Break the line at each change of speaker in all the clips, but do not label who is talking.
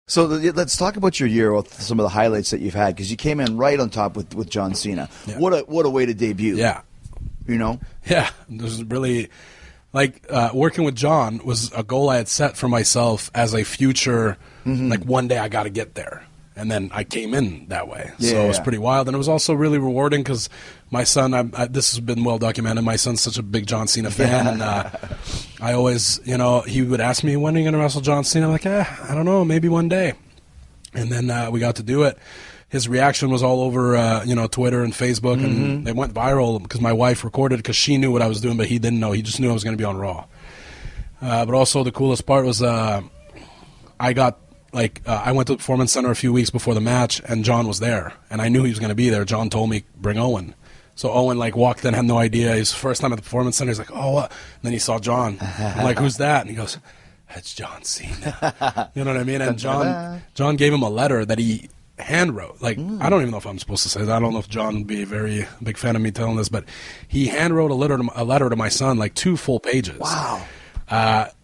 So let's talk about your year with some of the highlights that you've had, because you came in right on top with John Cena.
Yeah.
What a way to debut.
Yeah.
You know?
Yeah. There's really, like, working with John was a goal I had set for myself as a future, like, one day I got to get there. And then I came in that way.
Yeah,
so it was
yeah.
pretty wild. And it was also really rewarding because my son, this has been well documented, my son's such a big John Cena fan. And I always, he would ask me, when are you going to wrestle John Cena? I'm like, I don't know, maybe one day. And then we got to do it. His reaction was all over, Twitter and Facebook. And they went viral because my wife recorded because she knew what I was doing, but he didn't know. He just knew I was going to be on Raw. But also the coolest part was I went to the Performance Center a few weeks before the match, and John was there, and I knew he was going to be there. John told me, bring Owen. So Owen, walked in, had no idea. His first time at the Performance Center, he's like, oh, what? And then he saw John. I'm like, who's that? And he goes, that's John Cena. You know what I mean? And John gave him a letter that he hand wrote. I don't even know if I'm supposed to say that. I don't know if John would be a very big fan of me telling this, but he hand wrote a letter to my son, 2 full pages.
Wow.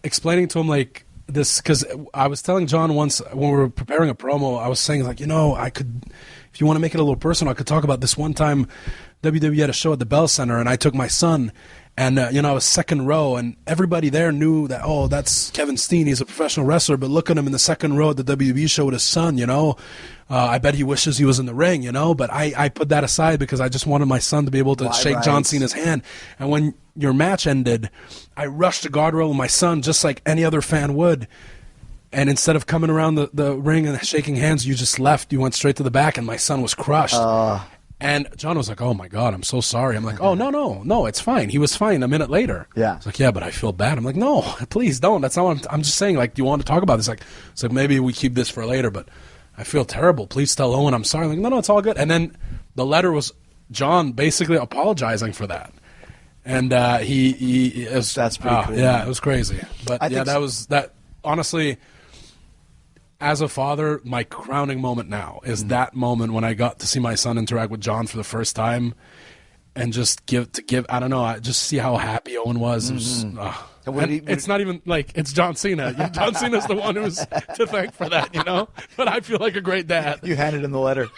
Explaining to him, this, because I was telling John once when we were preparing a promo, I was saying, I could, if you want to make it a little personal, I could talk about this one time WWE had a show at the Bell Center, and I took my son, and, I was second row, and everybody there knew that, oh, that's Kevin Steen, he's a professional wrestler, but look at him in the second row at the WWE show with his son, I bet he wishes he was in the ring, but I put that aside because I just wanted my son to be able to shake John Cena's hand. And when your match ended, I rushed to guardrail with my son just like any other fan would. And instead of coming around the ring and shaking hands, you just left. You went straight to the back, and my son was crushed. And John was like, oh, my God, I'm so sorry. I'm like, oh, no, it's fine. He was fine a minute later.
Yeah.
It's like, yeah, but I feel bad. I'm like, no, please don't. That's not what I'm just saying, do you want to talk about this? It's like, maybe we keep this for later, but I feel terrible. Please tell Owen I'm sorry. I'm like, no, it's all good. And then the letter was John basically apologizing for that. And he was,
that's pretty cool.
Yeah, it was crazy. But
that
that honestly, as a father, my crowning moment now is that moment when I got to see my son interact with John for the first time, and just I don't know, just see how happy Owen was. It was it's not even it's John Cena. John Cena's the one who's to thank for that, But I feel like a great dad.
You handed him the letter.